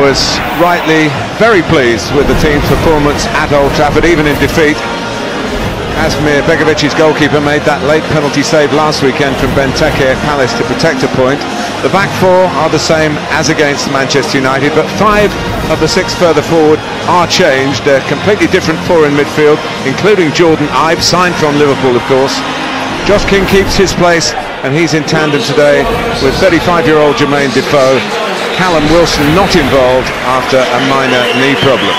was rightly very pleased with the team's performance at Old Trafford, even in defeat. Asmir Begovic's goalkeeper made that late penalty save last weekend from Benteke at Palace to protect a point. The back four are the same as against Manchester United, but 5 of the 6 further forward are changed. They're completely different 4 in midfield, including Jordan Ibe, signed from Liverpool of course. Josh King keeps his place, and he's in tandem today with 35-year-old Jermaine Defoe. Callum Wilson not involved after a minor knee problem.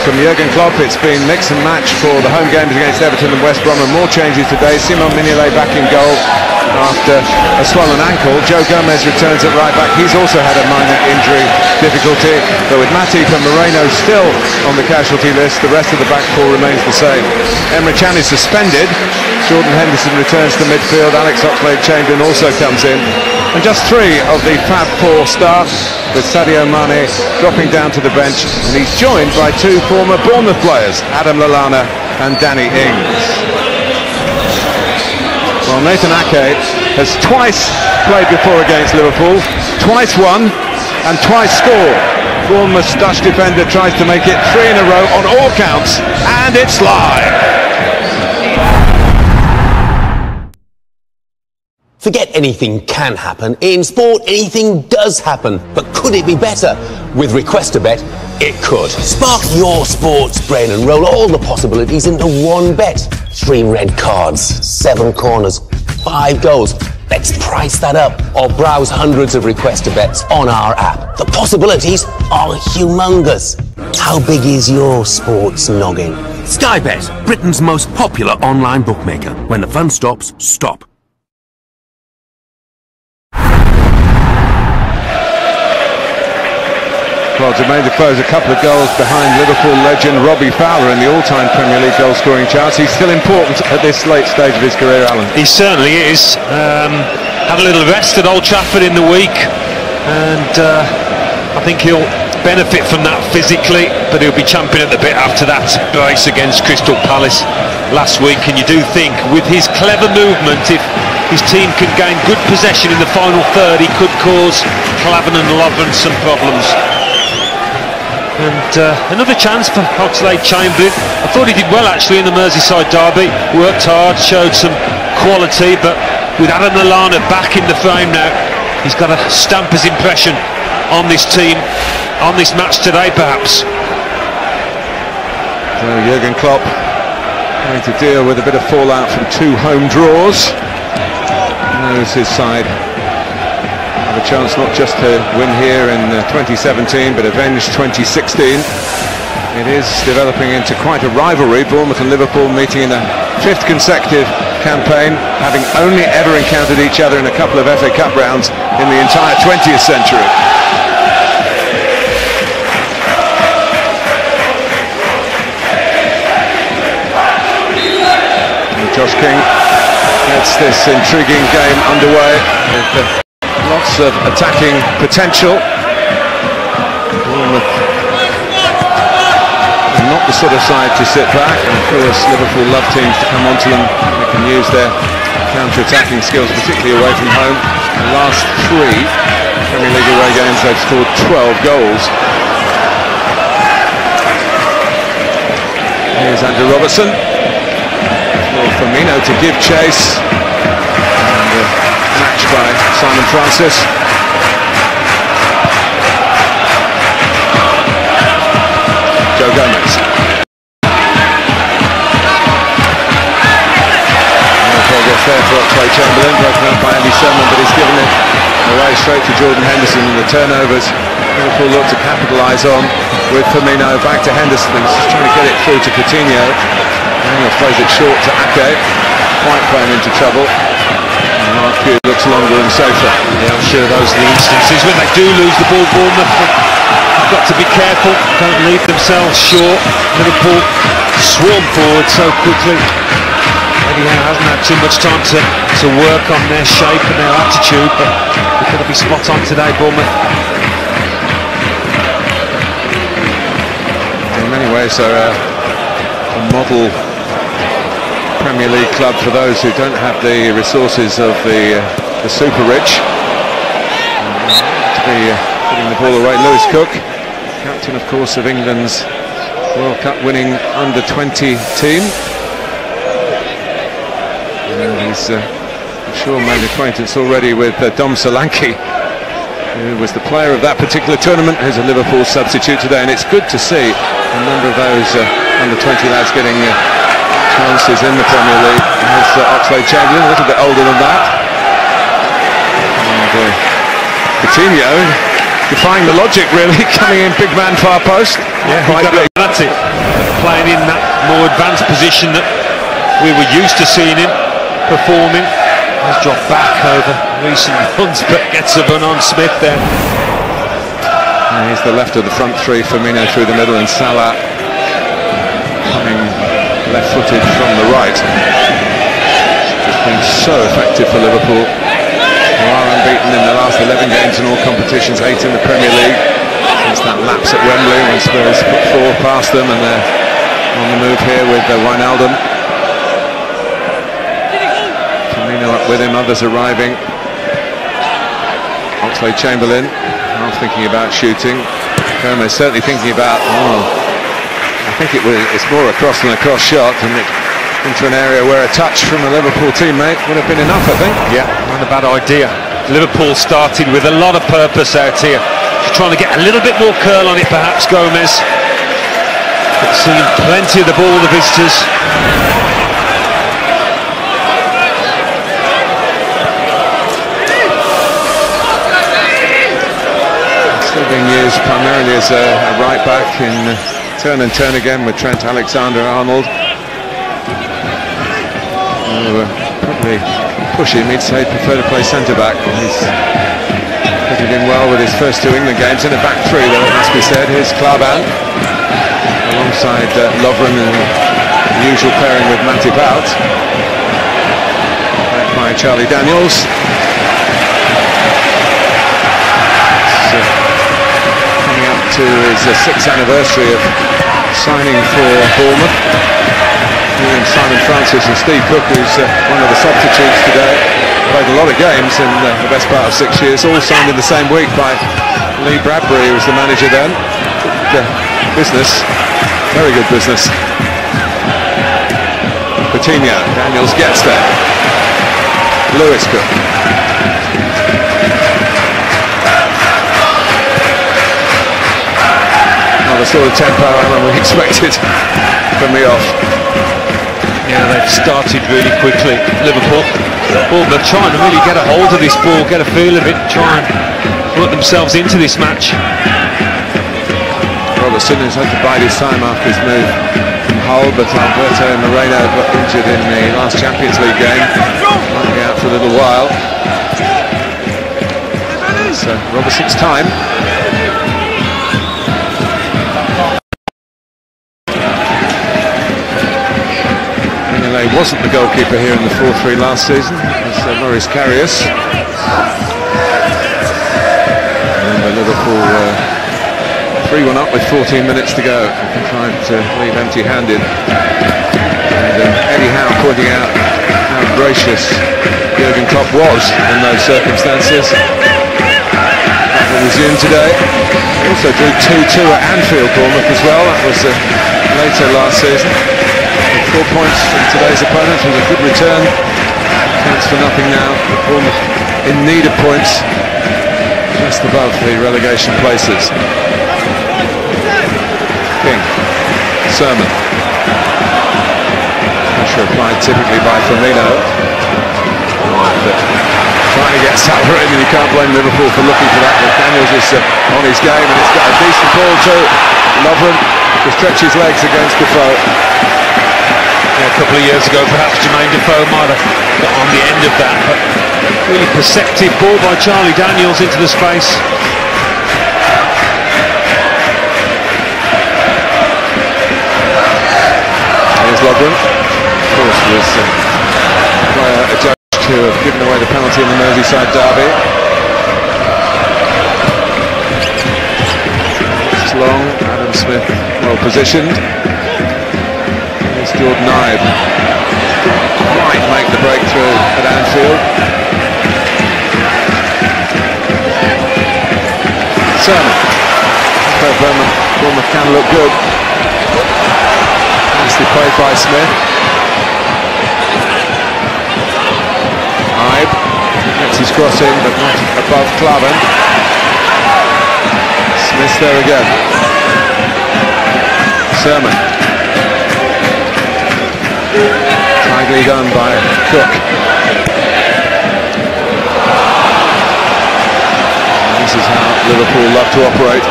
From Jurgen Klopp, it's been mix and match for the home games against Everton and West Brom, and more changes today. Simon Mignolet back in goal after a swollen ankle. Joe Gomez returns at right back. He's also had a minor injury difficulty, but with Matip and Moreno still on the casualty list, the rest of the back four remains the same. Emre Can is suspended. Jordan Henderson returns to midfield. Alex Oxlade-Chamberlain also comes in. And just 3 of the Fab Four start, with Sadio Mane dropping down to the bench, and he's joined by 2 former Bournemouth players, Adam Lallana and Danny Ings. Well, Nathan Ake has twice played before against Liverpool, twice won and twice scored. Bournemouth's Dutch defender tries to make it 3 in a row on all counts, and it's live. Forget anything can happen. In sport, anything does happen. But could it be better? With Request a Bet, it could. Spark your sports brain and roll all the possibilities into one bet. 3 red cards, 7 corners, 5 goals. Let's price that up. Or browse hundreds of Request a Bets on our app. The possibilities are humongous. How big is your sports noggin? Sky Bet, Britain's most popular online bookmaker. When the fun stops, stop. Well, Jermaine Defoe's a couple of goals behind Liverpool legend Robbie Fowler in the all-time Premier League goal-scoring charts. He's still important at this late stage of his career, Alan. He certainly is. Had a little rest at Old Trafford in the week, and I think he'll benefit from that physically, but he'll be champing at the bit after that brace against Crystal Palace last week. And you do think, with his clever movement, if his team can gain good possession in the final third, he could cause Klavan and Lovren some problems. And another chance for Oxlade-Chamberlain. I thought he did well actually in the Merseyside derby, worked hard, showed some quality, but with Adam Lallana back in the frame now, he's got to stamp his impression on this team, on this match today perhaps. So Jurgen Klopp having to deal with a bit of fallout from 2 home draws. Knows his side have a chance not just to win here in 2017, but avenge 2016. It is developing into quite a rivalry. Bournemouth and Liverpool meeting in a 5th consecutive campaign, having only ever encountered each other in a couple of FA Cup rounds in the entire 20th century. And Josh King gets this intriguing game underway with lots of attacking potential. Bournemouth not the sort of side to sit back, and of course Liverpool love teams to come onto them. They can use their counter-attacking skills, particularly away from home. The last 3 Premier League away games, they've scored 12 goals. Here's Andrew Robertson. Firmino to give chase. And match by Simon Francis. Joe Gomez. No progress there for Oxlade-Chamberlain, broken up by Andy Sherman, but he's given it away straight to Jordan Henderson, and the turnovers Liverpool look to capitalise on with Firmino back to Henderson, and he's just trying to get it through to Coutinho. And he throws it short to Ake, quite playing into trouble. And Mark Pugh looks longer and safer. Yeah, I'm sure those are the instances when they do lose the ball, Bournemouth. They've got to be careful, don't leave themselves short. Liverpool swarm forward so quickly. Eddie Howe hasn't had too much time to work on their shape and their attitude, but they've got to be spot on today, Bournemouth. In many ways they're a model Premier League club for those who don't have the resources of the super rich. To be Referee putting the ball away. Lewis Cook, captain, of course, of England's World Cup winning under-20 team. And he's, I'm sure, made acquaintance already with Dom Solanke, who was the player of that particular tournament, who's a Liverpool substitute today. And it's good to see a number of those under-20 lads getting chances in the Premier League. There's Oxlade-Chamberlain, a little bit older than that. And Coutinho, defying the logic really, coming in big man far post. Yeah, that's it. Playing in that more advanced position that we were used to seeing him performing. Has dropped back over recent runs, but gets a run on Smith there. And he's the left of the front three. Firmino through the middle, and Salah coming left-footed from the right. It's been so effective for Liverpool, who are unbeaten in the last 11 games in all competitions, 8 in the Premier League. Since that lapse at Wembley when Spurs put 4 past them, and they're on the move here with Wijnaldum. Firmino up with him, others arriving. Oxlade-Chamberlain half thinking about shooting. Gomez certainly thinking about, I think it's more a cross than a cross shot, and into an area where a touch from a Liverpool teammate would have been enough, I think. Yeah, not a bad idea. Liverpool started with a lot of purpose out here. Just trying to get a little bit more curl on it, perhaps, Gomez. But seeing plenty of the ball, the visitors. Still being used primarily as a right back in turn and turn again with Trent Alexander-Arnold. Probably push him, he'd say he'd prefer to play centre-back. He's fitted in well with his first 2 England games in a back three, though, it must be said. Here's Klavan alongside Lovren, and the usual pairing with Matip out. Back by Charlie Daniels. Coming up to his 6th anniversary of signing for Bournemouth. And Simon Francis and Steve Cook, who's one of the substitutes today, played a lot of games in the best part of 6 years, all signed in the same week by Lee Bradbury, who was the manager then. Good business, very good business. Coutinho, Daniels gets there. Lewis Cook. Not the sort of tempo we expected from the off. Yeah, they've started really quickly, Liverpool. Bournemouth trying to really get a hold of this ball, get a feel of it, try and put themselves into this match. Robertson has had to bide his time after his move from Hull, but Alberto Moreno got injured in the last Champions League game. Might be out for a little while. It's Robertson's time. He wasn't the goalkeeper here in the 4-3 last season. It was Maurice Karius. Remember, Liverpool 3-1 up with 14 minutes to go. Tried to leave empty-handed. And Eddie Howe pointing out how gracious Jurgen Klopp was in those circumstances. That will resume today. He also drew 2-2 at Anfield, Bournemouth as well. That was later last season. 4 points from today's opponent was a good return. Counts for nothing now. Bournemouth in need of points, just above the relegation places. King, Sermon. Pressure applied typically by Firmino. Trying to get Salah in, and you can't blame Liverpool for looking for that. But Daniels is on his game, and it's got a decent ball too. Lovren to stretch his legs against Defoe. A couple of years ago, perhaps Jermaine Defoe might have got on the end of that, but really perceptive ball by Charlie Daniels into the space. Here's Lovren. Of course, was a judge to have given away the penalty in the Merseyside derby. It's long. Adam Smith well positioned. Jordan Ibe might make the breakthrough at Anfield. Sermon. Bournemouth can look good. Nicely played by Smith. Ibe gets his cross in, but not above Clavan. Smith there again. Sermon. Tidily done by Cook. This is how Liverpool love to operate.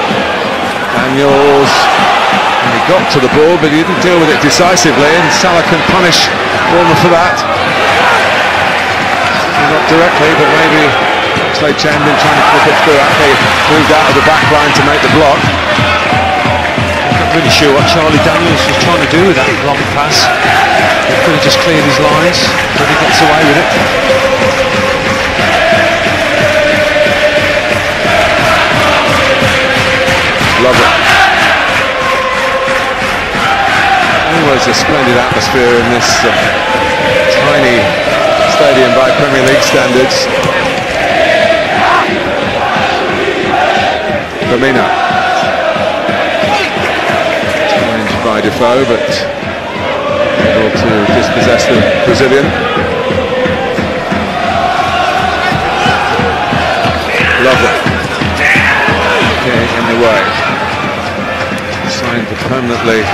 Daniels, and he got to the ball, but he didn't deal with it decisively, and Salah can punish Bournemouth for that. Not directly, but maybe Slade Chamberlain trying to clip it through. Ake moved out of the back line to make the block. I'm not really sure what Charlie Daniels was trying to do with that long pass. He could have just cleared his lines, but he gets away with it. Love it. Always a splendid atmosphere in this tiny stadium by Premier League standards. Firmino. Challenged by Defoe, but able to dispossess the Brazilian. Lovely. Okay, in the way. Signed permanently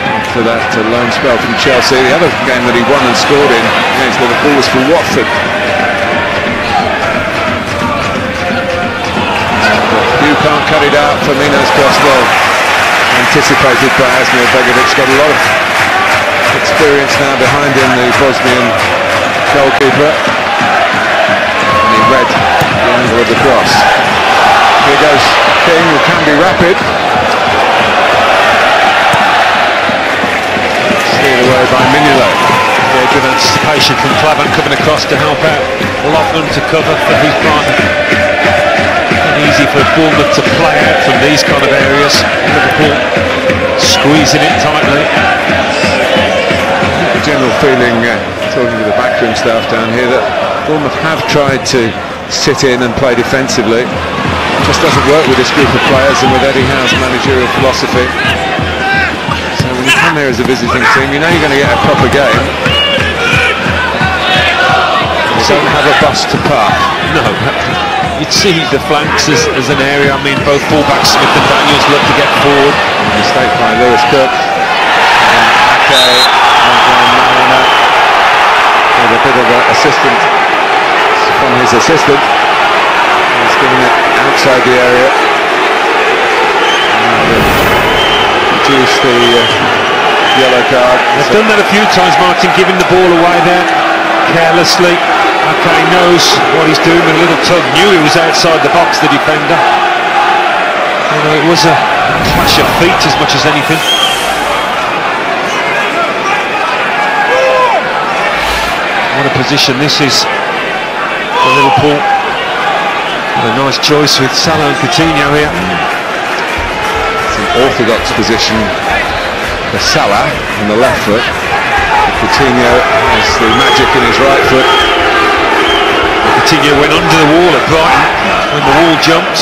after that loan spell from Chelsea. The other game that he won and scored in against Liverpool was for Watford. You can't cut it out. Firmino's cross, well anticipated by Asmir Begovic. Got a lot of experience now behind him, the Bosnian goalkeeper. And he read the angle of the cross. Here goes King, who can be rapid. Steered away by Mignolet. Yeah, good anticipation from Clavan coming across to help out Lachlan to cover for his partner. Not easy for Bournemouth to play out from these kind of areas. Liverpool squeezing it tightly. The general feeling, talking to the backroom staff down here, that Bournemouth have tried to sit in and play defensively. It just doesn't work with this group of players and with Eddie Howe's managerial philosophy. So when you come here as a visiting team, you know you're going to get a proper game. You don't have a bus to park. No, you'd see the flanks as an area. I mean, both fullbacks Smith and Daniels look to get forward. Mistake by Lewis Cook. And Ake and Mariner with a bit of assistance from his assistant. He's giving it outside the area. Reduce the yellow card. They've done that a few times, Martin, giving the ball away there carelessly. Ake knows what he's doing with a little tug. Knew he was outside the box, the defender. It was a clash of feet as much as anything. What a position this is for Liverpool. What a nice choice with Salah and Coutinho here. It's an orthodox position for Salah on the left foot. Coutinho has the magic in his right foot. Coutinho went under the wall at Brighton when the wall jumped.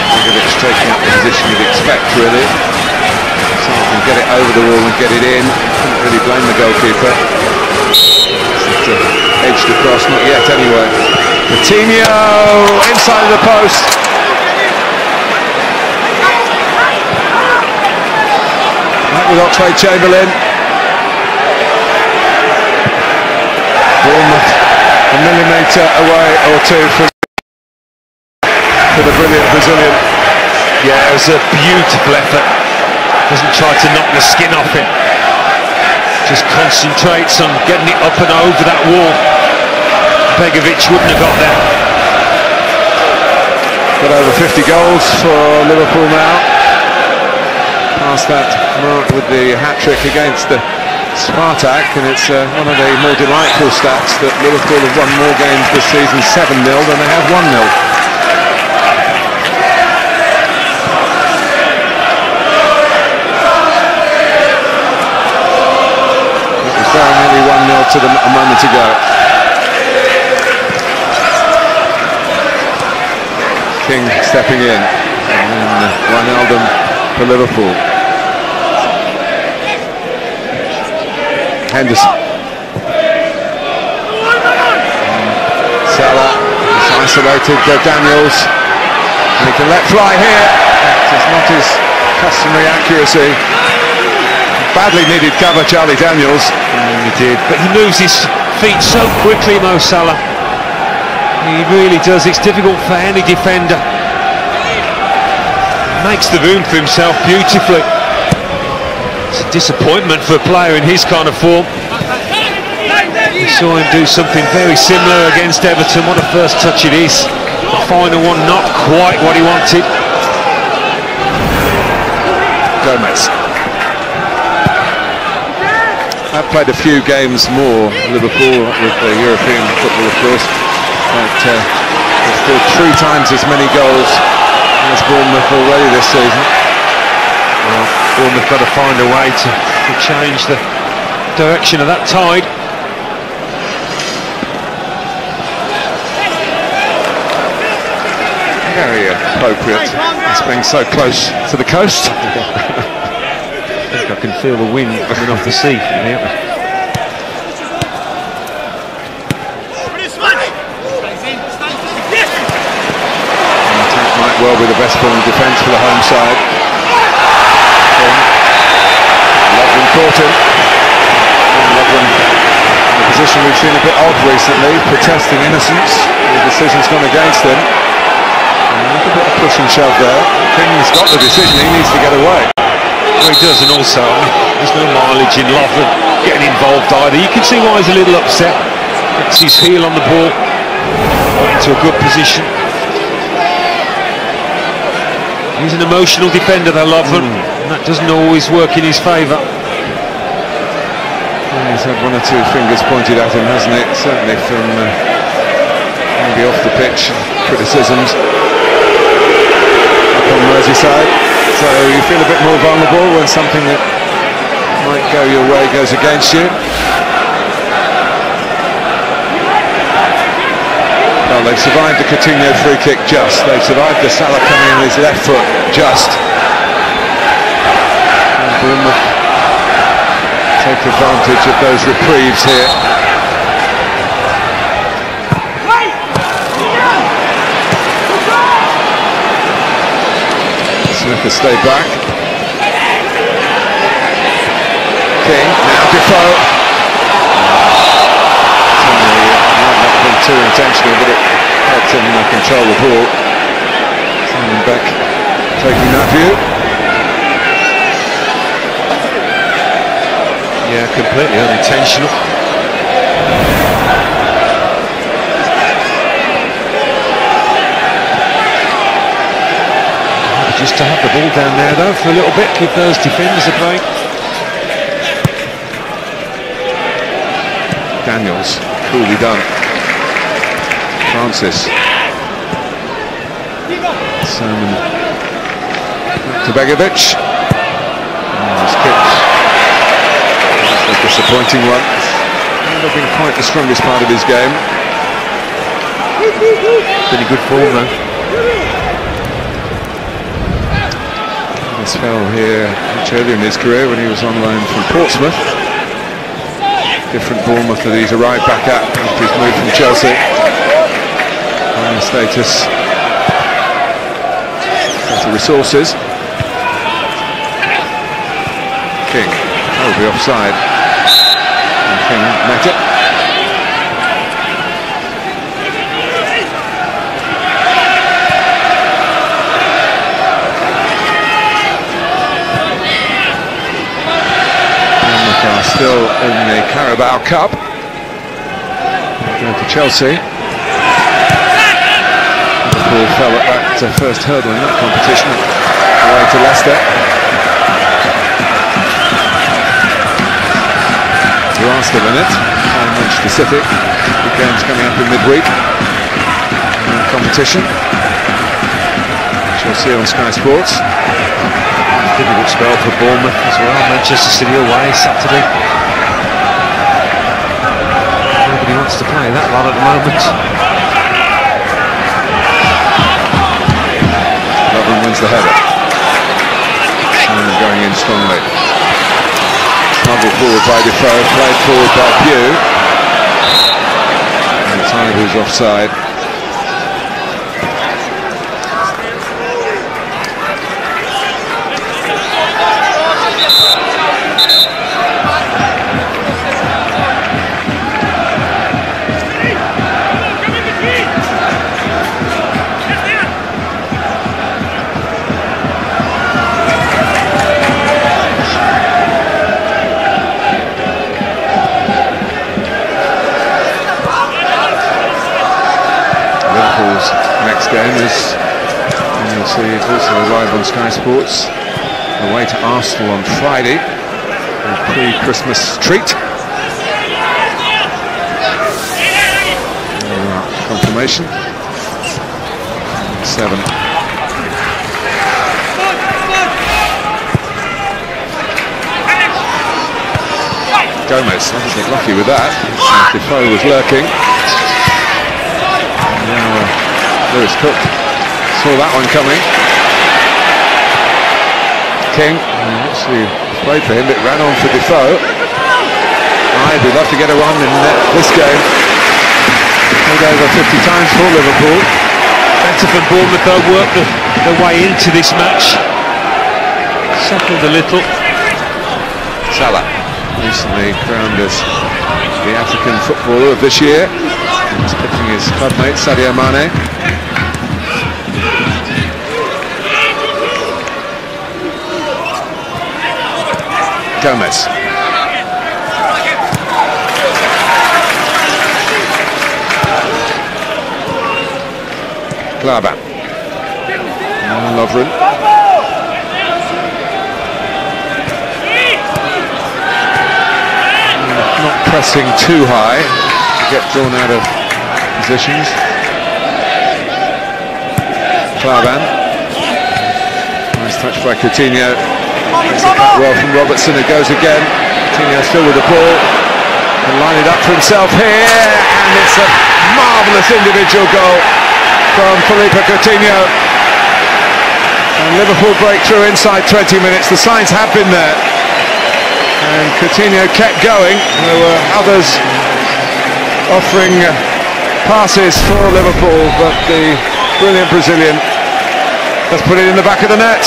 Begovic taking up the position you'd expect, really. Someone can get it over the wall and get it in. Couldn't really blame the goalkeeper. Edged across, not yet anyway. Coutinho inside of the post. With Oxlade Chamberlain. Bournemouth a millimetre away or two from the brilliant Brazilian. Yeah, it was a beautiful effort. Doesn't try to knock the skin off it. Just concentrates on getting it up and over that wall. Begovic wouldn't have got there. Got over 50 goals for Liverpool now. Past that mark with the hat-trick against Spartak, and it's one of the more delightful stats that Liverpool have won more games this season 7-0 than they have 1-0. It was very nearly 1-0 to them a moment ago. King stepping in, and then Wijnaldum for Liverpool. Henderson. Salah is isolated. Daniels. And he can let fly here. It's not his customary accuracy. Badly needed cover, Charlie Daniels. He did, but he moves his feet so quickly, Mo Salah. He really does. It's difficult for any defender. Makes the room for himself beautifully. It's a disappointment for a player in his kind of form. We saw him do something very similar against Everton. What a first touch it is. The final one, not quite what he wanted. Gomez. I've played a few games more, Liverpool, with the European football, of course. But they've scored 3 times as many goals as Bournemouth already this season. Well, Bournemouth got to find a way to change the direction of that tide. Very appropriate. It's being so close to the coast. I think I can feel the wind coming off the sea from here. Might well be the best form of defence for the home side. Lovren caught him. Lovren in a position we've seen a bit odd recently, protesting innocence. The decision's gone against him. A little bit of push and shove there. King's got the decision, he needs to get away. Well, he does, and also there's no mileage in Lovren getting involved either. You can see why he's a little upset. Gets his heel on the ball, into a good position. He's an emotional defender, though, Lovren, and that doesn't always work in his favour. Yeah, he's had 1 or 2 fingers pointed at him, hasn't it? Certainly from maybe off the pitch, criticisms up on Merseyside. So you feel a bit more vulnerable when something that might go your way goes against you. Well, they've survived the Coutinho free kick just. They've survived the Salah coming in his left foot just. And Bournemouth take advantage of those reprieves here. Smith has stayed back. King, now Defoe. Might not have been too intentional, but it helped him control the ball. Simon Beck taking that view. Yeah, completely unintentional. Just to have the ball down there, though, for a little bit, give those defenders a break. Daniels, coolly done. Francis. Sermon to Begovic. His kick. That's a disappointing one. Not been quite the strongest part of his game. Been in good form, though. This fell here much earlier in his career when he was on loan from Portsmouth. Different Bournemouth that he's arrived back at after his move from Chelsea. Higher status, better resources. King, that will be offside. And King met it. Still in the Carabao Cup. Go to Chelsea. Liverpool fell at that first hurdle in that competition, away to Leicester. Arsenal in it, and Manchester City. The game's coming up in midweek. Competition. Chelsea on Sky Sports. Difficult spell for Bournemouth as well. Manchester City away Saturday. to play that lot at the moment. Lovren wins the header. Simon going in strongly. Smuggled forward by Defoe, played forward by Pugh. And the Tigers offside. Next game is, and you'll see, also live on Sky Sports, away to Arsenal on Friday, a pre-Christmas treat. Confirmation. 7. Gomez, I was lucky with that. Defoe was lurking. Lewis Cook saw that one coming. King actually played for him, it ran on for Defoe. We'd love to get a run in this game. Played over 50 times for Liverpool. Better for Bournemouth though, worked their way into this match. Settled a little. Salah, recently crowned as the African footballer of this year. He's picking his clubmate Sadio Mane. Gomez. Klaban. Lovren. Not pressing too high to get drawn out of positions. Klaban. Nice touch by Coutinho. Makes it cut well from Robertson. It goes again. Coutinho still with the ball. And line it up for himself here. And it's a marvellous individual goal from Philippe Coutinho. And Liverpool break through inside 20 minutes. The signs have been there. And Coutinho kept going. There were others offering passes for Liverpool, but the brilliant Brazilian has put it in the back of the net.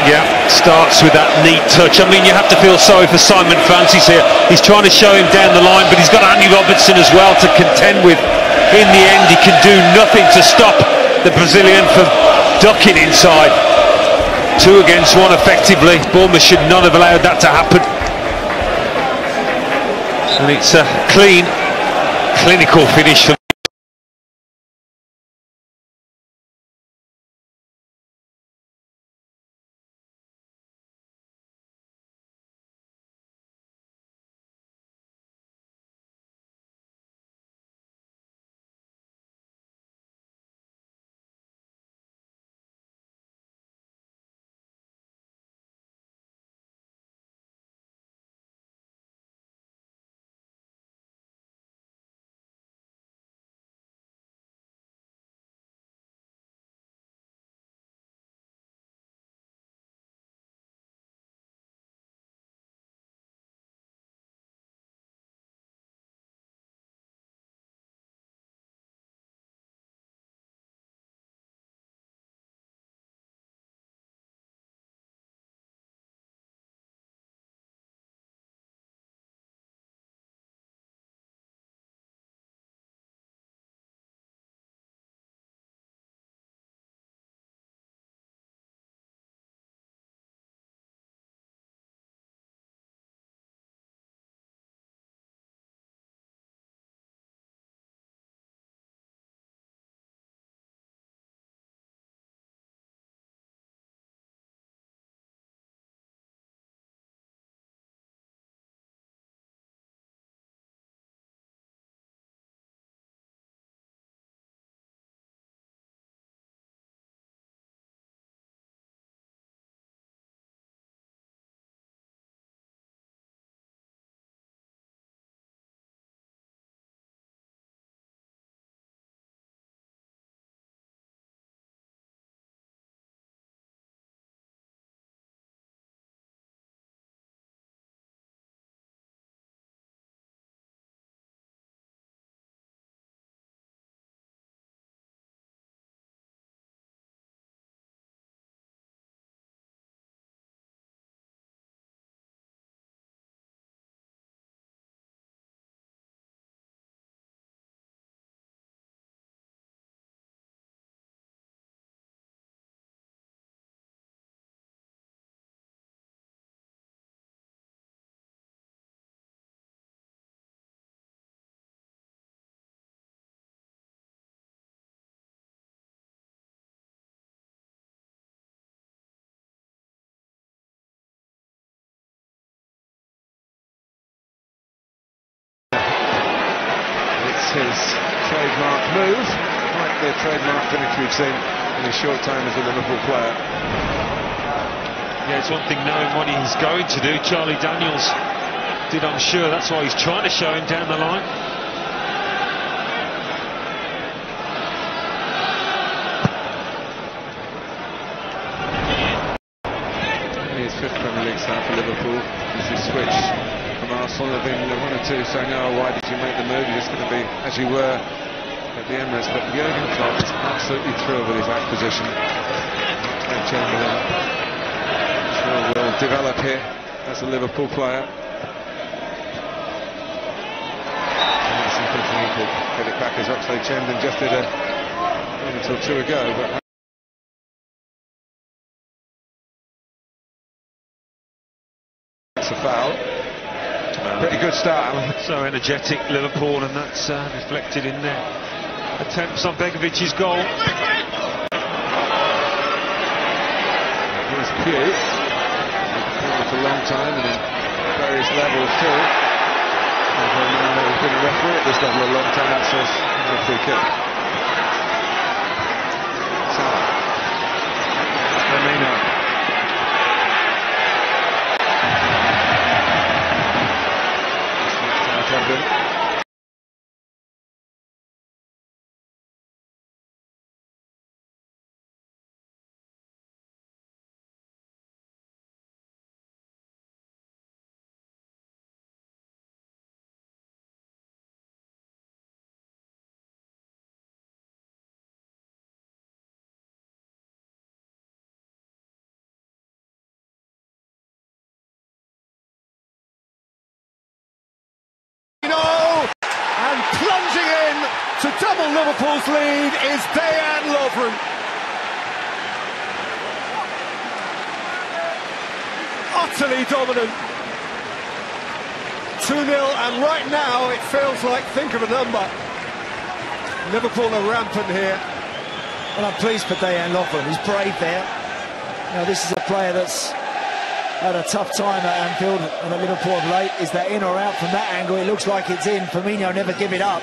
Yeah, starts with that neat touch. I mean, you have to feel sorry for Simon Francis here. He's trying to show him down the line, but he's got Andy Robertson as well to contend with. In the end, he can do nothing to stop the Brazilian from ducking inside. 2 against 1 effectively. Bournemouth should not have allowed that to happen. And it's a clean, clinical finish for his trademark move, like the trademark finish we've seen in his short time as a Liverpool player. Yeah, it's one thing knowing what he's going to do. Charlie Daniels did, I'm sure. That's why he's trying to show him down the line. His fifth Premier League start for Liverpool. This is switched from Arsenal. There have been one or two saying, "Oh, why did you make the move? You're just going to be as you were at the Emirates." But Jurgen Klopp is absolutely thrilled with his acquisition. And Chamberlain will develop here as a Liverpool player. Thinking he could get it back as Oxlade-Chamberlain just did a moment or two ago. But it's a foul. Pretty good start. So energetic, Liverpool, and that's reflected in their attempts on Begovic's goal. Here's Pugh. For a long time and in various levels too. And for a man who's been a referee at this level a long time, it says a free kick. Salah. Firmino. Southampton. Plunging in to double Liverpool's lead is Dejan Lovren. Utterly dominant. 2-0, and right now it feels like, think of a number. Liverpool are rampant here. Well, I'm pleased for Dejan Lovren. He's brave there. Now, this is a player that's had a tough time at Anfield and at Liverpool of late. Is that in or out? From that angle, it looks like it's in. Firmino never give it up.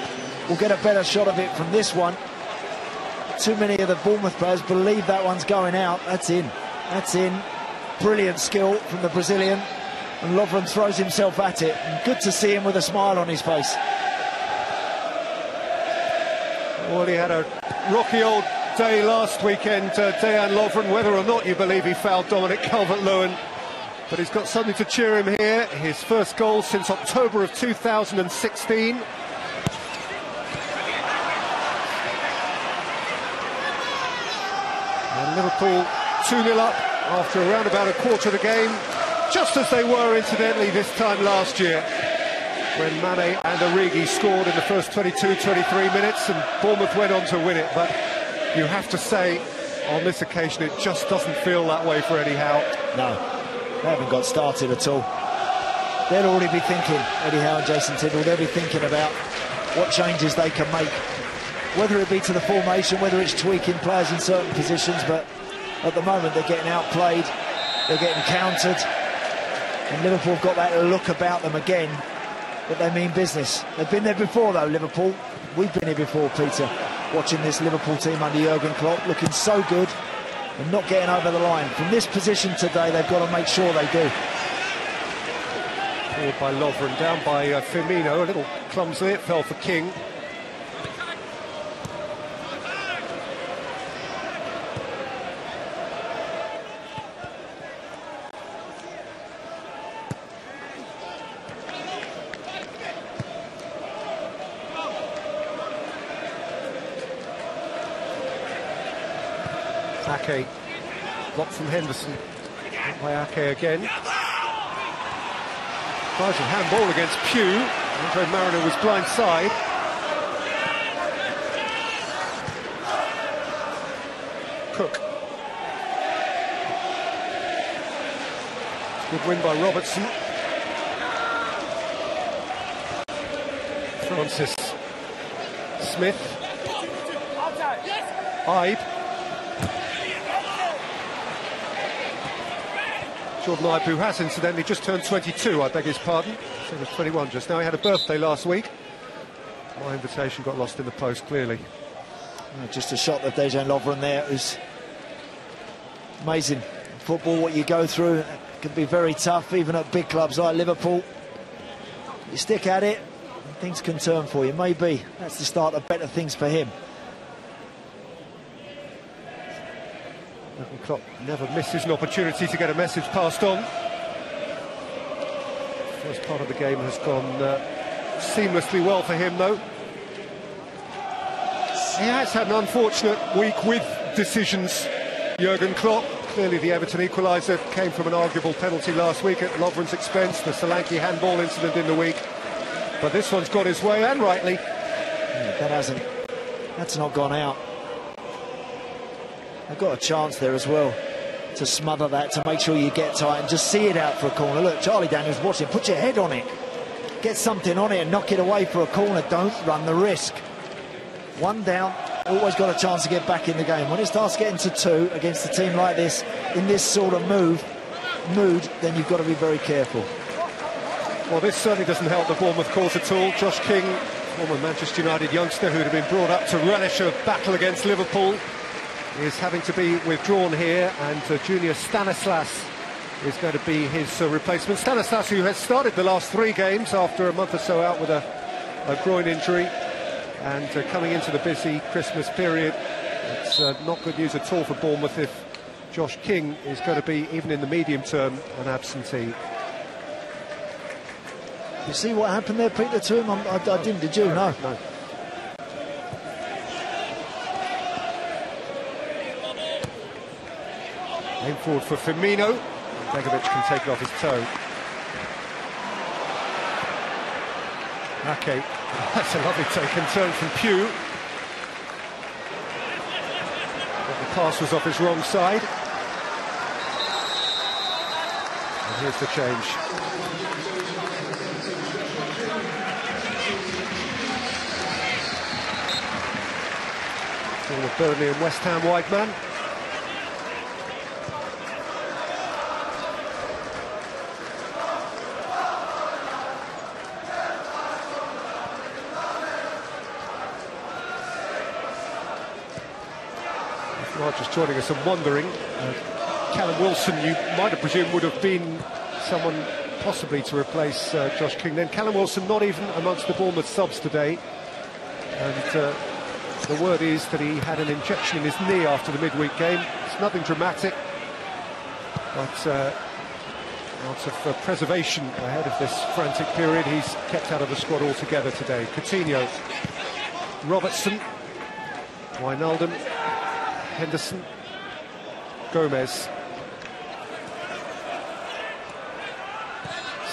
We'll get a better shot of it from this one. Too many of the Bournemouth players believe that one's going out. That's in. That's in. Brilliant skill from the Brazilian. And Lovren throws himself at it. And good to see him with a smile on his face. Well, he had a rocky old day last weekend, Dejan Lovren, whether or not you believe he fouled Dominic Calvert-Lewin. But he's got something to cheer him here. His first goal since October of 2016. And Liverpool 2-0 up after around about a quarter of the game, just as they were, incidentally, this time last year, when Mane and Origi scored in the first 22-23 minutes, and Bournemouth went on to win it. But you have to say, on this occasion, it just doesn't feel that way for Eddie Howe. No. They haven't got started at all. They'll already be thinking, Eddie Howe and Jason Tindall, they'll be thinking about what changes they can make. Whether it be to the formation, whether it's tweaking players in certain positions, but at the moment they're getting outplayed, they're getting countered. And Liverpool have got that look about them again, that they mean business. They've been there before though, Liverpool. We've been here before, Peter, watching this Liverpool team under Jurgen Klopp, looking so good and not getting over the line. From this position today, they've got to make sure they do. Forward by Lovren, down by Firmino, a little clumsily, it fell for King. Ake, blocked from Henderson, by Ake again. Tries a handball against Pugh. Andre Mariner was blindside. Cook. Good win by Robertson. Francis Smith. Ibe. Jordan Ibe, who has incidentally just turned 22, I beg his pardon. So he was 21 just now. He had a birthday last week. My invitation got lost in the post, clearly. Just a shot of Dejan Lovren there. It was amazing. Football, what you go through, can be very tough, even at big clubs like Liverpool. You stick at it, and things can turn for you. Maybe that's the start of better things for him. Jurgen Klopp never misses an opportunity to get a message passed on. First part of the game has gone seamlessly well for him, though. He has had an unfortunate week with decisions, Jurgen Klopp. Clearly the Everton equaliser came from an arguable penalty last week at Lovren's expense, the Solanke handball incident in the week. But this one's got his way, and rightly. Yeah, that's not gone out. They've got a chance there as well to smother that, to make sure you get tight and just see it out for a corner. Look, Charlie Daniels watching, put your head on it. Get something on it and knock it away for a corner. Don't run the risk. One down, always got a chance to get back in the game. When it starts getting to 2 against a team like this, in this sort of mood, then you've got to be very careful. Well, this certainly doesn't help the Bournemouth cause at all. Josh King, former Manchester United youngster who'd have been brought up to relish a battle against Liverpool, is having to be withdrawn here, and Junior Stanislas is going to be his replacement. Stanislas, who has started the last 3 games after a month or so out with a groin injury. And coming into the busy Christmas period, it's not good news at all for Bournemouth if Josh King is going to be, even in the medium term, an absentee. You see what happened there, Peter, to him? I didn't, did you? No. Aim forward for Firmino. Begovic can take it off his toe. Okay, that's a lovely take and turn from Pugh. But the pass was off his wrong side. And here's the change. Former Burnley and West Ham wide man. Just joining us and wondering, Callum Wilson, you might have presumed, would have been someone possibly to replace Josh King. Then Callum Wilson not even amongst the Bournemouth subs today, and the word is that he had an injection in his knee after the midweek game. It's nothing dramatic, but out of preservation ahead of this frantic period, he's kept out of the squad altogether today. Coutinho, Robertson, Wijnaldum, Henderson, Gomez,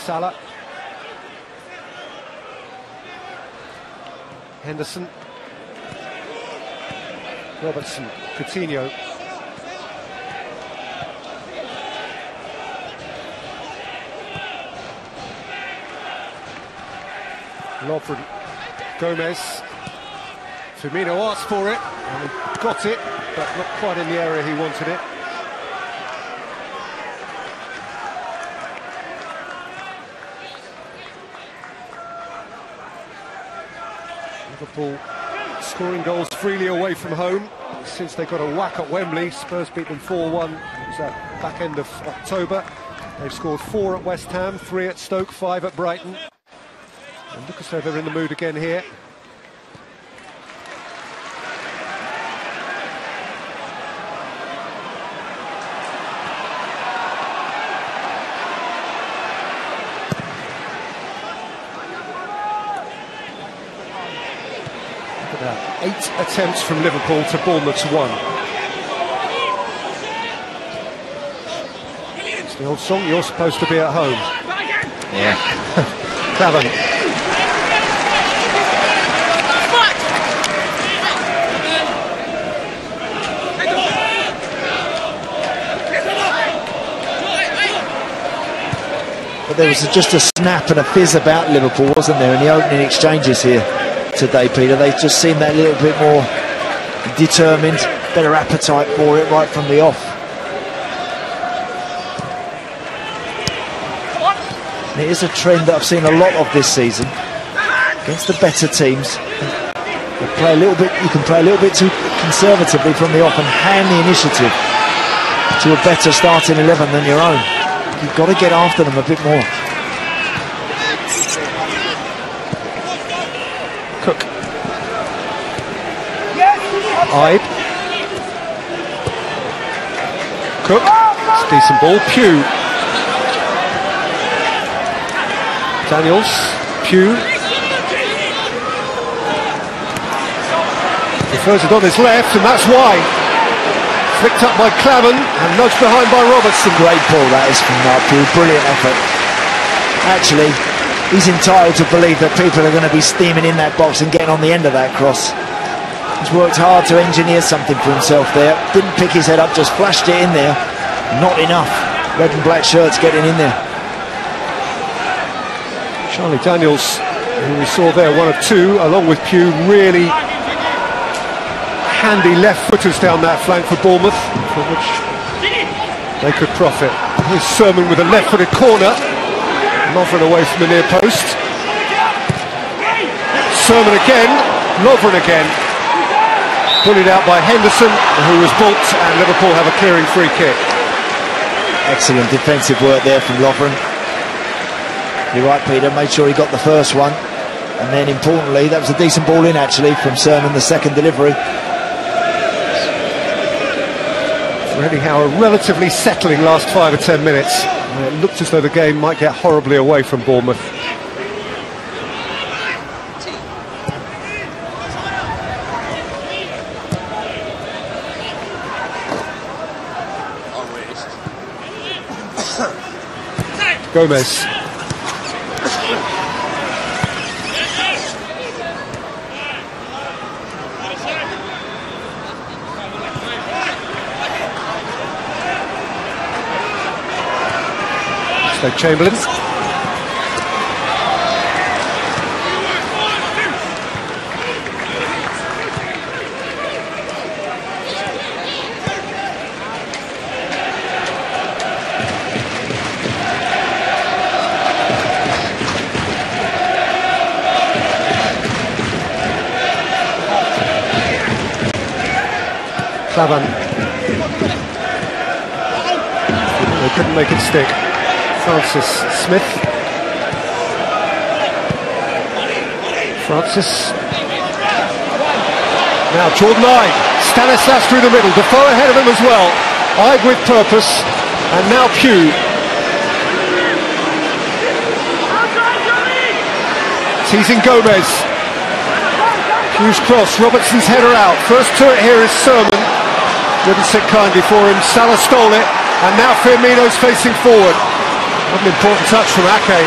Salah, Henderson, Robertson, Coutinho, Lovren, Gomez, Firmino asked for it and he got it, but not quite in the area he wanted it. Liverpool scoring goals freely away from home since they got a whack at Wembley. Spurs beat them 4-1. It was at back end of October. They've scored 4 at West Ham, 3 at Stoke, 5 at Brighton. And look as though they're in the mood again here. Look at that. 8 attempts from Liverpool to Bournemouth's 1. It's the old song, you're supposed to be at home. Yeah. Craven. But there was just a snap and a fizz about Liverpool, wasn't there, in the opening exchanges here today, Peter? They just seemed that little bit more determined, better appetite for it right from the off. And it is a trend that I've seen a lot of this season. against the better teams, you can play a little bit too conservatively from the off and hand the initiative to a better starting 11 than your own. You've got to get after them a bit more. Cook. Ibe. Cook. It's a decent ball. Pugh. Daniels. Pugh. He throws it on his left, and that's why. Flicked up by Clavan and nudged behind by Robertson. Great ball that is from Pugh. Brilliant effort. Actually, he's entitled to believe that people are going to be steaming in that box and getting on the end of that cross. He's worked hard to engineer something for himself there. Didn't pick his head up, just flashed it in there. Not enough. Red and black shirts getting in there. Charlie Daniels, who we saw there, one of two, along with Pugh, really handy left footers down that flank for Bournemouth, from which they could profit. Here's Sermon with a left-footed corner. Lovren away from the near post. Sermon again, Lovren again. Bullied out by Henderson, who was balked, and Liverpool have a clearing free kick. Excellent defensive work there from Lovren. You're right, Peter, made sure he got the first one. And then importantly, that was a decent ball in actually from Sermon, the second delivery. Eddie Howe, a relatively settling last 5 or 10 minutes. It looked as though the game might get horribly away from Bournemouth. Gomez. Chamberlain. Clavan. They couldn't make it stick. Francis Smith. Francis. Now Jordan Ibe. Stanislas through the middle. Defoe ahead of him as well. Ibe with purpose. And now Pugh. Teasing Gomez. Pugh's cross. Robertson's header out. First to it here is Sermon. Didn't sit kindly for him. Salah stole it. And now Firmino's facing forward. What an important touch from Ake.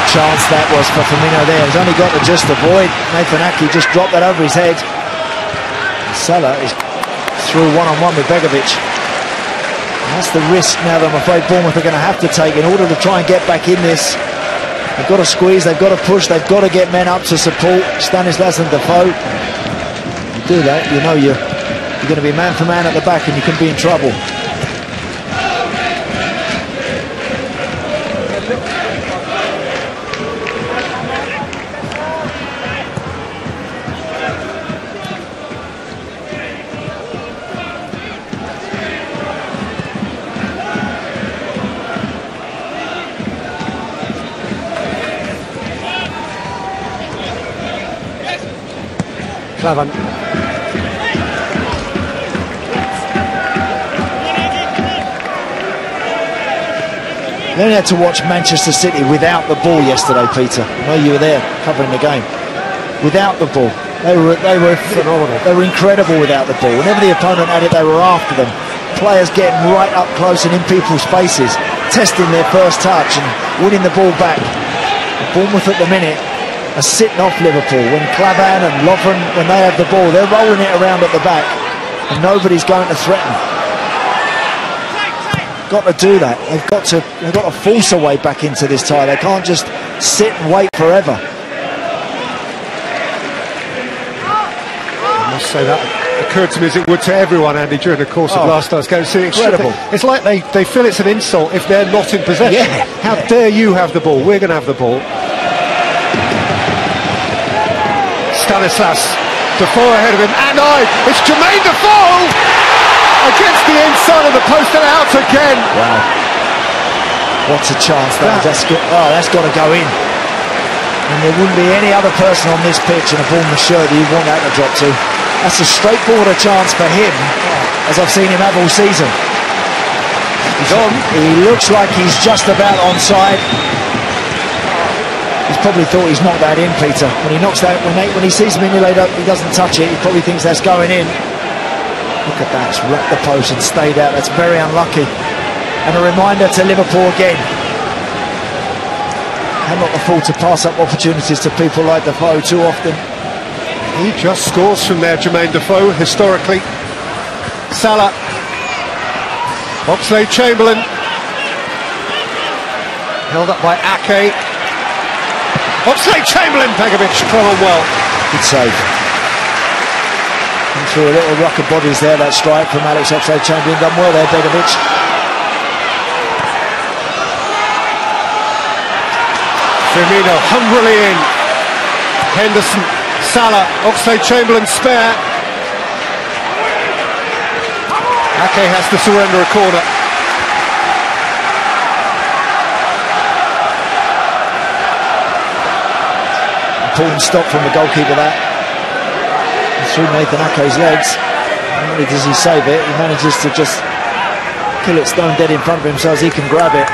Chance that was for Firmino there. He's only got to just avoid Nathan Ake, just dropped that over his head. Salah is through one-on-one with Begovic. That's the risk now that I'm afraid Bournemouth are going to have to take in order to try and get back in this. They've got to squeeze, they've got to push, they've got to get men up to support Stanislas and Defoe. You do that, you know you're going to be man for man at the back and you can be in trouble. Clavan. You only had to watch Manchester City without the ball yesterday, Peter. I know you were there covering the game. Without the ball, they were phenomenal. They were incredible without the ball. Whenever the opponent had it, they were after them. Players getting right up close and in people's faces, testing their first touch and winning the ball back. Bournemouth at the minute are sitting off Liverpool. When Clavan and Lovren, when they have the ball, they're rolling it around at the back and nobody's going to threaten. Got to do that. They've got to force a way back into this tie. They can't just sit and wait forever. I must say that occurred to me as it would to everyone, Andy, during the course of last night's game. It's incredible. It's like they feel it's an insult if they're not in possession. Yeah. How dare you have the ball? We're going to have the ball. Stanislas. Defoe ahead of him, and it's Jermaine Defoe against the inside of the post and out again. Wow. What a chance that. That's got to go in. And there wouldn't be any other person on this pitch in a Bournemouth shirt that you'd want that to drop to. That's a straightforward chance for him, as I've seen him have all season. He's on. He looks like he's just about onside. He's probably thought he's knocked that in, Peter. When he knocks that, when he sees Mignolet up, he doesn't touch it. He probably thinks that's going in. Look at that, it's rocked the post and stayed out. That's very unlucky. And a reminder to Liverpool again. Cannot afford to pass up opportunities to people like Defoe too often. He just scores from there, Jermaine Defoe, historically. Salah. Oxlade-Chamberlain. Held up by Ake. Oxlade-Chamberlain, Begovic thrown on well. Good save. And through a little ruck of bodies there, that strike from Alex Oxlade-Chamberlain. Done well there, Begovic. Firmino hungrily in. Henderson, Salah, Oxlade-Chamberlain spare. Ake has to surrender a corner. Important stop from the goalkeeper that. Through Nathan Ake's legs. Not only does he save it, he manages to just kill it stone dead in front of him so as he can grab it.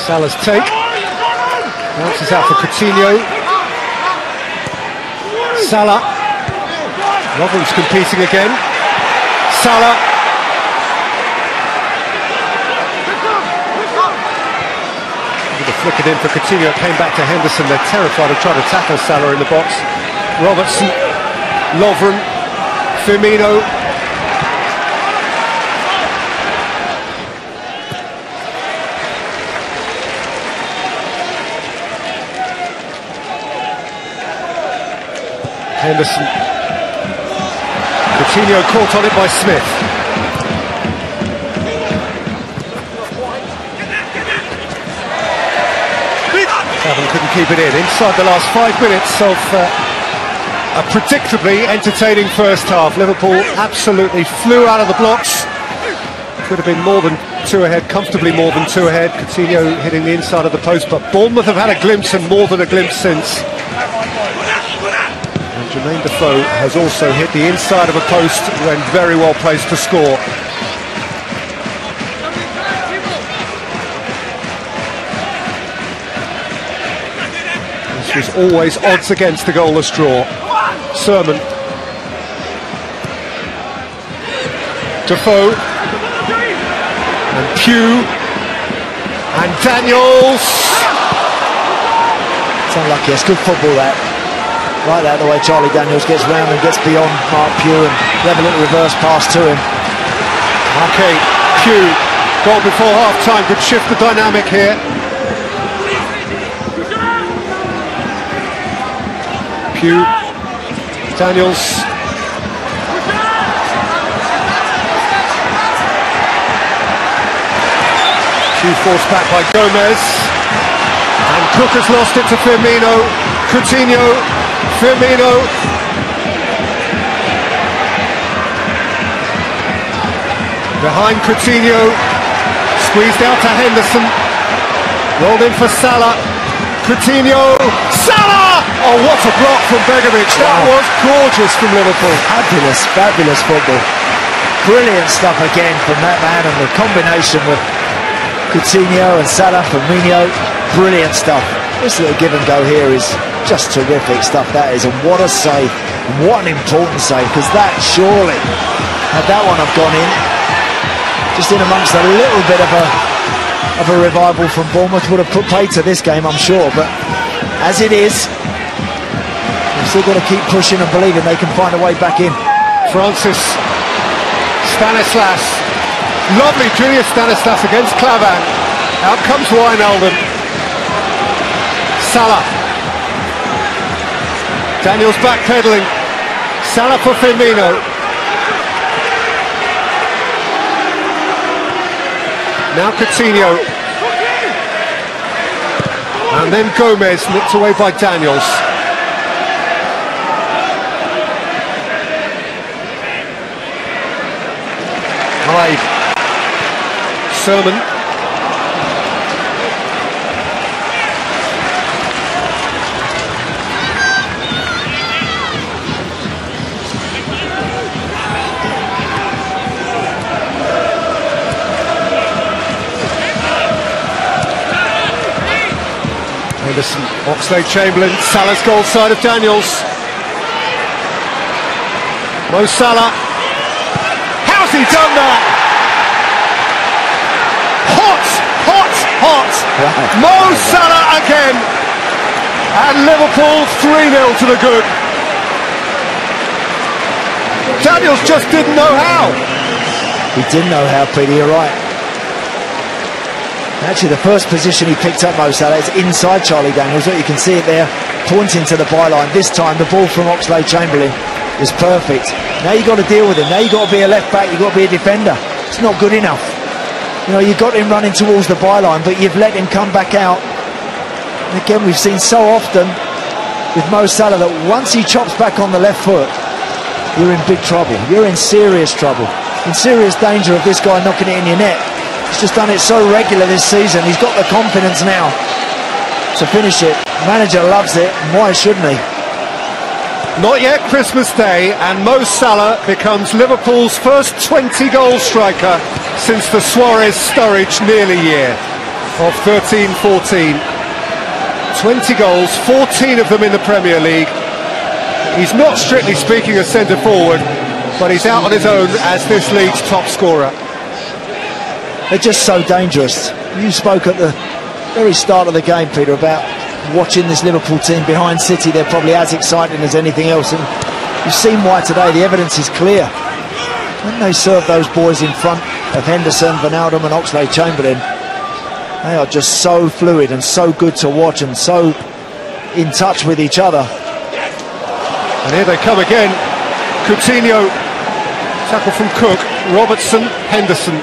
Salah's take. Bounces out for Coutinho. Salah. Lovren's competing again. Salah. With a flick it in for Coutinho, it came back to Henderson. They're terrified of trying to tackle Salah in the box. Robertson, Lovren, Firmino. Henderson. Coutinho caught on it by Smith. Cavan couldn't keep it in. Inside the last 5 minutes of a predictably entertaining first half. Liverpool absolutely flew out of the blocks. Could have been more than two ahead, comfortably more than two ahead. Coutinho hitting the inside of the post, but Bournemouth have had a glimpse and more than a glimpse since. Jermaine Defoe has also hit the inside of a post when very well placed to score. This was always odds against the goalless draw. Sermon. Defoe. And Pugh. And Daniels. It's unlucky, it's good football that. Like that, the way Charlie Daniels gets round and gets beyond Mark Pugh and they have a little reverse pass to him. Okay, Pugh, goal before half-time, could shift the dynamic here. Pugh, Daniels. Pugh forced back by Gomez. And Cook has lost it to Firmino. Coutinho. Firmino. Behind Coutinho. Squeezed out to Henderson. Rolled in for Salah. Coutinho. Salah! Oh, what a block from Begovic. That was gorgeous from Liverpool. Fabulous, fabulous football. Brilliant stuff again from that man, and the combination with Coutinho and Salah, Firmino. Brilliant stuff. This little give and go here is just terrific stuff, that is, and what a save, what an important save, because that surely, had that one have gone in, just in amongst a little bit of a revival from Bournemouth, would have put paid to this game, I'm sure, but as it is, we've still got to keep pushing and believing they can find a way back in. Francis, Stanislas, lovely Julius Stanislas against Clavan, out comes Wijnaldum, Salah. Daniels backpedaling. Salah for Firmino. Now Coutinho. And then Gomez nipped away by Daniels. Hyde. Sermon. Henderson, Oxlade-Chamberlain, Salah's goal side of Daniels. Mo Salah. How's he done that? Hot, hot, hot. Right. Mo Salah again. And Liverpool 3-0 to the good. Daniels just didn't know how. He didn't know how, Peter, you're right. Actually, the first position he picked up, Mo Salah, is inside Charlie Daniels. Look, you can see it there, pointing to the byline. This time, the ball from Oxlade-Chamberlain is perfect. Now you've got to deal with him. Now you've got to be a left-back, you've got to be a defender. It's not good enough. You know, you've got him running towards the byline, but you've let him come back out. And again, we've seen so often with Mo Salah that once he chops back on the left foot, you're in big trouble. You're in serious trouble. In serious danger of this guy knocking it in your net. He's just done it so regular this season. He's got the confidence now to finish it. Manager loves it, and why shouldn't he? Not yet Christmas Day, and Mo Salah becomes Liverpool's first 20-goal striker since the Suarez-Sturridge nearly year of 13-14. 20 goals, 14 of them in the Premier League. He's not strictly speaking a centre-forward, but he's out on his own as this league's top scorer. They're just so dangerous. You spoke at the very start of the game, Peter, about watching this Liverpool team behind City. They're probably as exciting as anything else, and you've seen why today. The evidence is clear. When they serve those boys in front of Henderson, Wijnaldum and Oxlade-Chamberlain, they are just so fluid and so good to watch and so in touch with each other. And here they come again. Coutinho, tackle from Cook, Robertson, Henderson.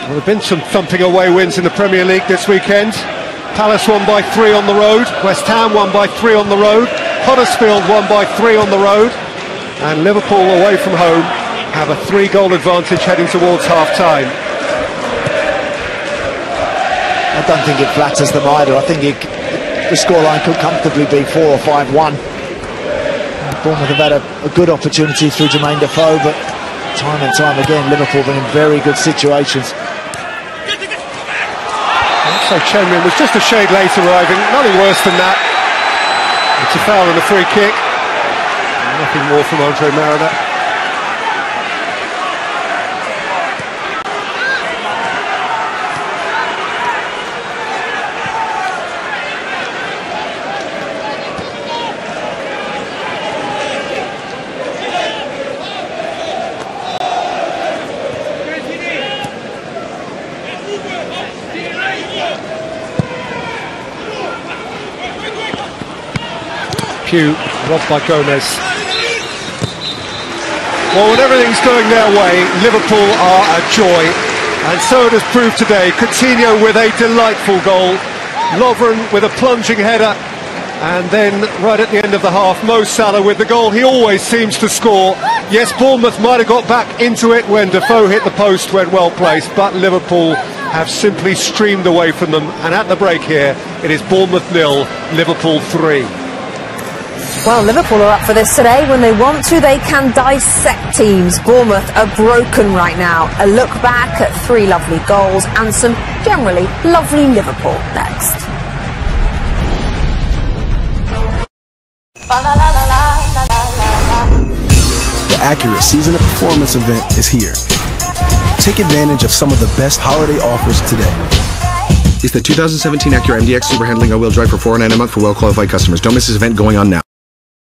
Well, there have been some thumping away wins in the Premier League this weekend. Palace won by 3 on the road, West Ham won by 3 on the road, Huddersfield won by 3 on the road, and Liverpool away from home have a 3-goal advantage heading towards half-time. I don't think it flatters them either. I think the scoreline could comfortably be 4 or 5-1. Bournemouth have had a good opportunity through Jermaine Defoe, but time and time again Liverpool have been in very good situations. So Chamberlain was just a shade late arriving, nothing worse than that. It's a foul and a free kick. Nothing more from Andre Mariner. Robbed by Gomez. Well, when everything's going their way, Liverpool are a joy, and so it has proved today. Coutinho with a delightful goal, Lovren with a plunging header, and then right at the end of the half, Mo Salah with the goal he always seems to score. Yes, Bournemouth might have got back into it when Defoe hit the post when well placed, but Liverpool have simply streamed away from them, and at the break here, it is Bournemouth 0, Liverpool 3. Well, Liverpool are up for this today. When they want to, they can dissect teams. Bournemouth are broken right now. A look back at 3 lovely goals and some generally lovely Liverpool next. The Accurate Season of Performance event is here. Take advantage of some of the best holiday offers today. It's the 2017 Acura MDX Super Handling all-wheel drive for $409 a month for well-qualified customers. Don't miss this event going on now.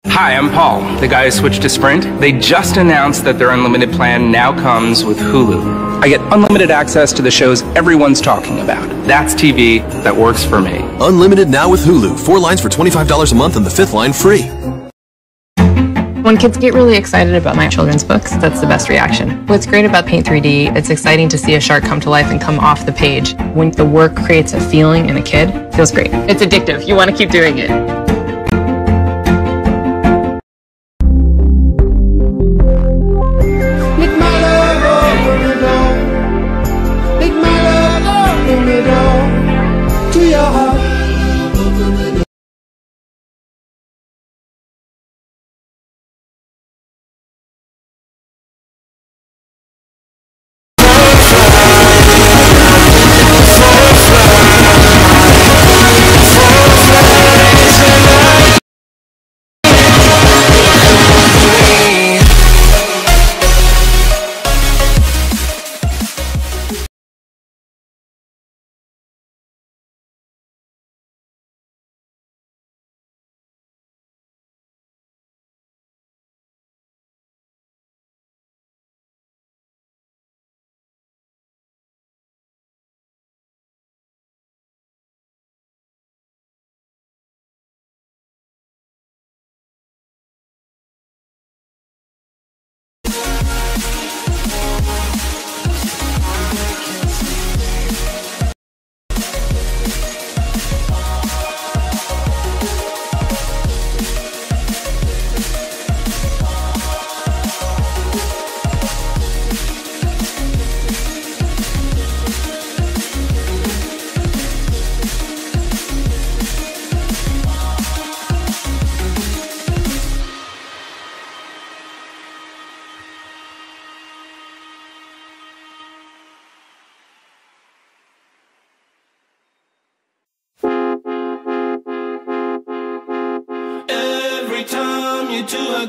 Hi, I'm Paul, the guy who switched to Sprint. They just announced that their unlimited plan now comes with Hulu. I get unlimited access to the shows everyone's talking about. That's TV that works for me. Unlimited now with Hulu. 4 lines for $25 a month and the 5th line free. When kids get really excited about my children's books, that's the best reaction. What's great about Paint 3D, it's exciting to see a shark come to life and come off the page. When the work creates a feeling in a kid, it feels great. It's addictive. You want to keep doing it.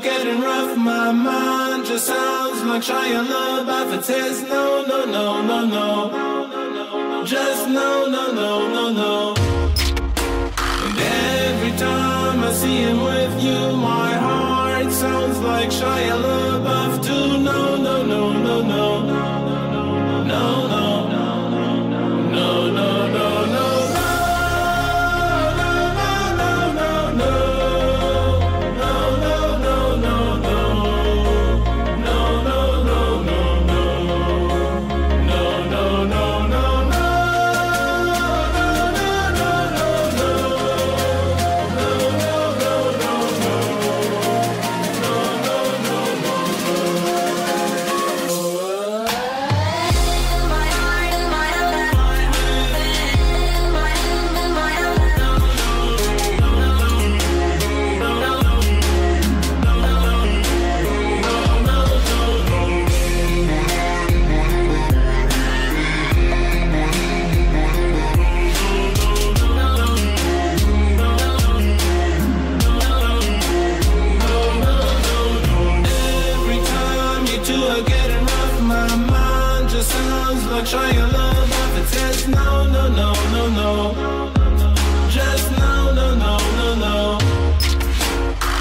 Getting rough, my mind just sounds like Shia LaBeouf. It says no, no, no, no, no, just no, no, no, no, no. And every time I see him with you, my heart sounds like Shia LaBeouf too. No, no, no, no, no, no, no, no, no, no, no, no. Shia LaBeouf, it says no, no, no, no, no, just no, no, no, no, no.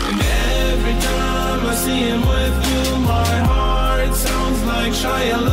And every time I see him with you, my heart sounds like Shia LaBeouf.